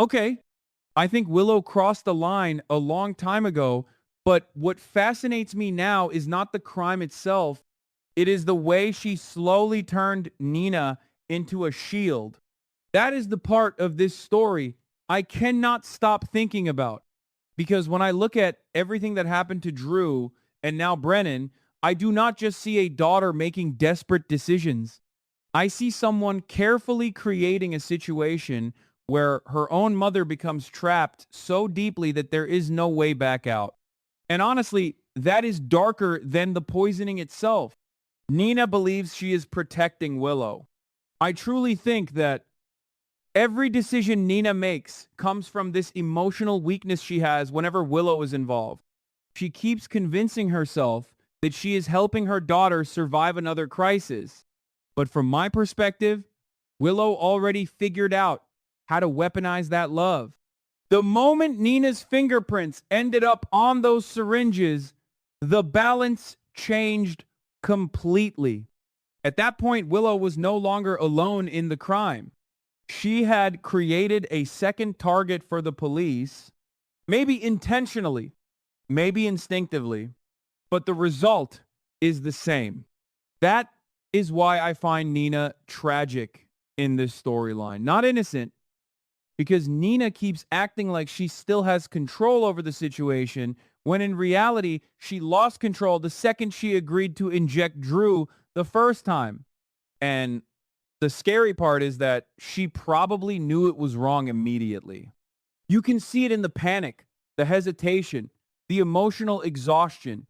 Okay, I think Willow crossed the line a long time ago, but what fascinates me now is not the crime itself. It is the way she slowly turned Nina into a shield. That is the part of this story I cannot stop thinking about. Because when I look at everything that happened to Drew and now Brennan, I do not just see a daughter making desperate decisions. I see someone carefully creating a situation where her own mother becomes trapped so deeply that there is no way back out. And honestly, that is darker than the poisoning itself. Nina believes she is protecting Willow. I truly think that every decision Nina makes comes from this emotional weakness she has whenever Willow is involved. She keeps convincing herself that she is helping her daughter survive another crisis. But from my perspective, Willow already figured out how to weaponize that love. The moment Nina's fingerprints ended up on those syringes, the balance changed completely. At that point, Willow was no longer alone in the crime. She had created a second target for the police, maybe intentionally, maybe instinctively, but the result is the same. That is why I find Nina tragic in this storyline. Not innocent, because Nina keeps acting like she still has control over the situation, when in reality, she lost control the second she agreed to inject Drew the first time. And the scary part is that she probably knew it was wrong immediately. You can see it in the panic, the hesitation, the emotional exhaustion.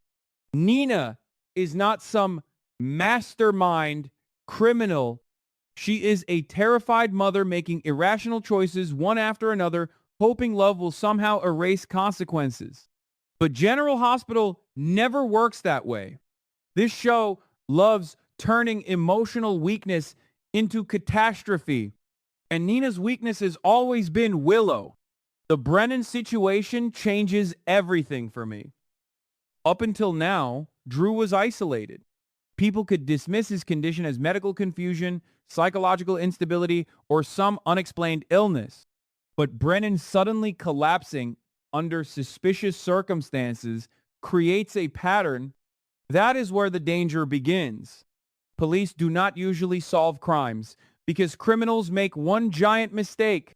Nina is not some mastermind criminal. She is a terrified mother making irrational choices one after another, hoping love will somehow erase consequences. But General Hospital never works that way. This show loves turning emotional weakness into catastrophe. And Nina's weakness has always been Willow. The Brennan situation changes everything for me. Up until now, Drew was isolated. People could dismiss his condition as medical confusion, psychological instability, or some unexplained illness. But Brennan suddenly collapsing under suspicious circumstances creates a pattern. That is where the danger begins. Police do not usually solve crimes because criminals make one giant mistake.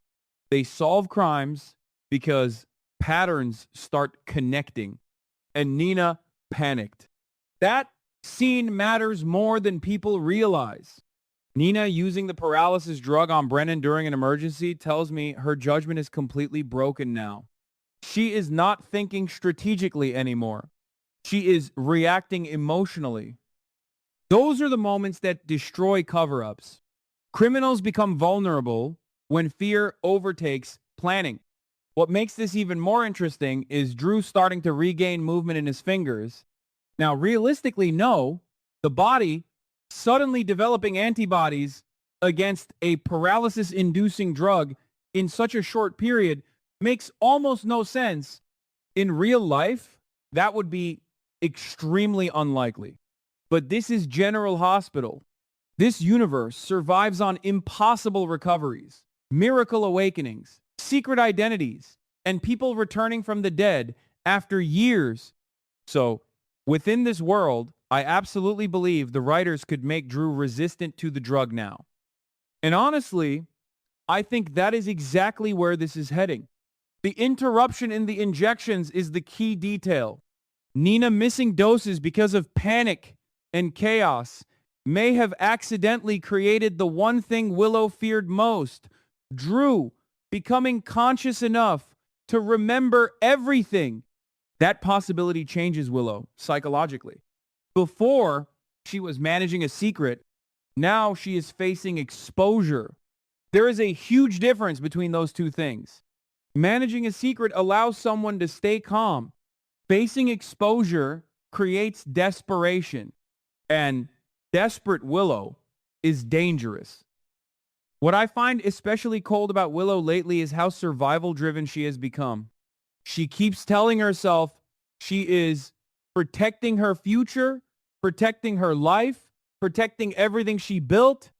They solve crimes because patterns start connecting. And Nina panicked. That scene matters more than people realize. Nina using the paralysis drug on Brennan during an emergency tells me her judgment is completely broken now. She is not thinking strategically anymore. She is reacting emotionally. Those are the moments that destroy cover-ups. Criminals become vulnerable when fear overtakes planning. What makes this even more interesting is Drew starting to regain movement in his fingers. Now, realistically, no, the body suddenly developing antibodies against a paralysis-inducing drug in such a short period makes almost no sense. In real life, that would be extremely unlikely. But this is General Hospital. This universe survives on impossible recoveries, miracle awakenings, secret identities, and people returning from the dead after years. So, within this world, I absolutely believe the writers could make Drew resistant to the drug now. And honestly, I think that is exactly where this is heading. The interruption in the injections is the key detail. Nina missing doses because of panic and chaos may have accidentally created the one thing Willow feared most, Drew becoming conscious enough to remember everything. That possibility changes Willow psychologically. Before, she was managing a secret. Now she is facing exposure. There is a huge difference between those two things. Managing a secret allows someone to stay calm. Facing exposure creates desperation. And desperate Willow is dangerous. What I find especially cold about Willow lately is how survival-driven she has become. She keeps telling herself she is protecting her future, protecting her life, protecting everything she built.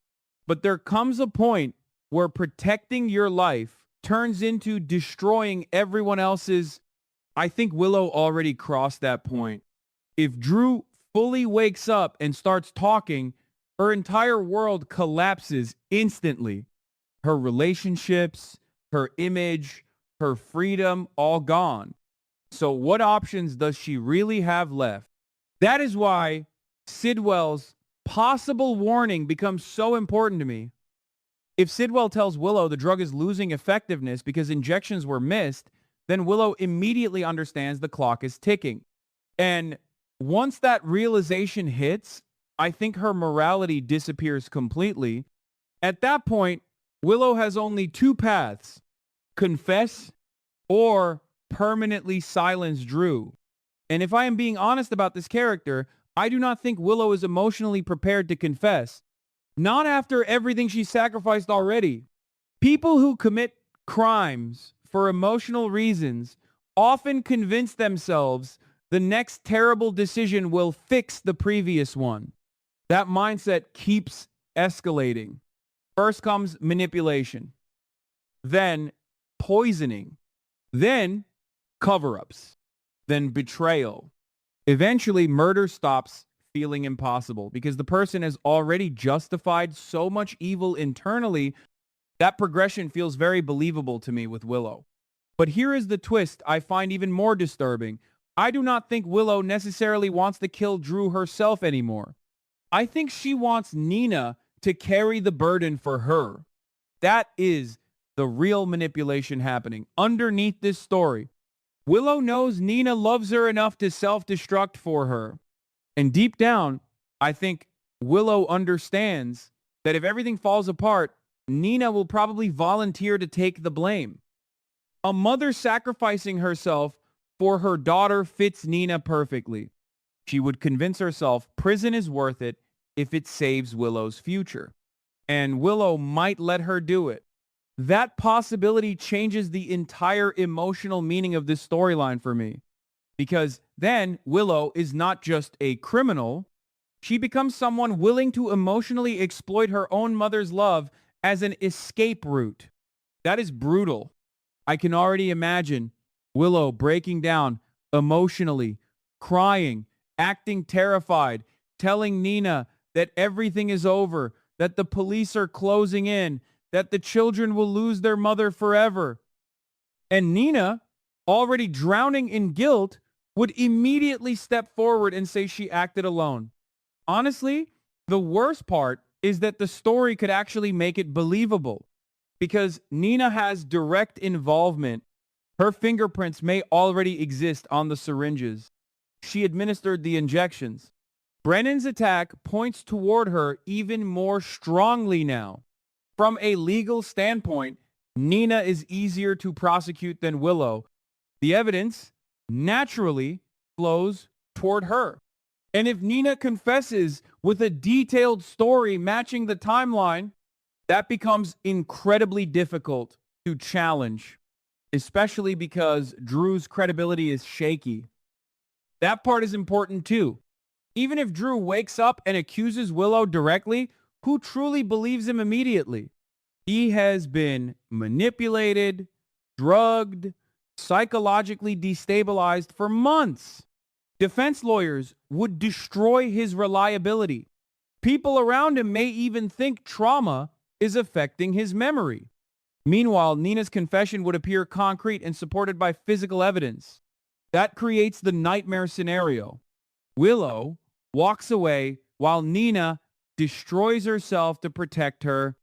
But there comes a point where protecting your life turns into destroying everyone else's. I think Willow already crossed that point. If Drew fully wakes up and starts talking, her entire world collapses instantly. Her relationships, her image, her freedom, all gone. So, what options does she really have left? That is why Sidwell's possible warning becomes so important to me. If Sidwell tells Willow the drug is losing effectiveness because injections were missed, then Willow immediately understands the clock is ticking. And once that realization hits, I think her morality disappears completely. At that point, Willow has only two paths: confess or permanently silence Drew. And if I am being honest about this character, I do not think Willow is emotionally prepared to confess. Not after everything she sacrificed already. People who commit crimes for emotional reasons often convince themselves the next terrible decision will fix the previous one. That mindset keeps escalating. First comes manipulation, then poisoning, then cover-ups, then betrayal. Eventually, murder stops feeling impossible because the person has already justified so much evil internally. That progression feels very believable to me with Willow. But here is the twist I find even more disturbing. I do not think Willow necessarily wants to kill Drew herself anymore. I think she wants Nina to carry the burden for her. That is the real manipulation happening underneath this story. Willow knows Nina loves her enough to self-destruct for her. And deep down, I think Willow understands that if everything falls apart, Nina will probably volunteer to take the blame. A mother sacrificing herself for her daughter fits Nina perfectly. She would convince herself prison is worth it if it saves Willow's future. And Willow might let her do it. That possibility changes the entire emotional meaning of this storyline for me. Because then Willow is not just a criminal, she becomes someone willing to emotionally exploit her own mother's love as an escape route. That is brutal. I can already imagine Willow breaking down emotionally, crying, acting terrified, telling Nina that everything is over, that the police are closing in, that the children will lose their mother forever. And Nina, already drowning in guilt, would immediately step forward and say she acted alone. Honestly, the worst part is that the story could actually make it believable. Because Nina has direct involvement. Her fingerprints may already exist on the syringes. She administered the injections. Brennan's attack points toward her even more strongly now. From a legal standpoint, Nina is easier to prosecute than Willow. The evidence naturally flows toward her. And if Nina confesses with a detailed story matching the timeline, that becomes incredibly difficult to challenge, especially because Drew's credibility is shaky. That part is important too. Even if Drew wakes up and accuses Willow directly, who truly believes him immediately? He has been manipulated, drugged, psychologically destabilized for months. Defense lawyers would destroy his reliability. People around him may even think trauma is affecting his memory. Meanwhile, Nina's confession would appear concrete and supported by physical evidence. That creates the nightmare scenario. Willow walks away while Nina destroys herself to protect her.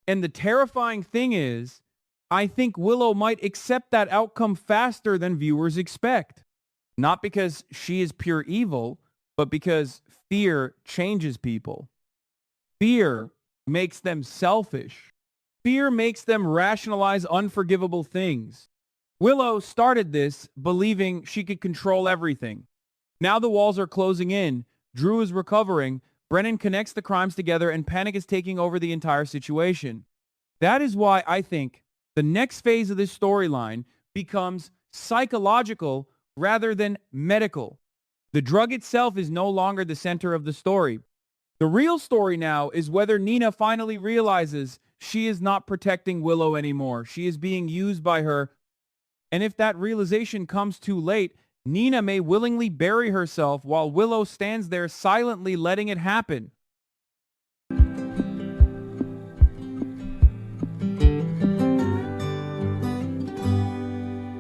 And the terrifying thing is, I think Willow might accept that outcome faster than viewers expect. Not because she is pure evil, but because fear changes people. Fear makes them selfish. Fear makes them rationalize unforgivable things. Willow started this believing she could control everything. Now the walls are closing in. Drew is recovering. Brennan connects the crimes together and panic is taking over the entire situation. That is why I think the next phase of this storyline becomes psychological rather than medical. The drug itself is no longer the center of the story. The real story now is whether Nina finally realizes she is not protecting Willow anymore. She is being used by her. And if that realization comes too late, Nina may willingly bury herself while Willow stands there silently letting it happen.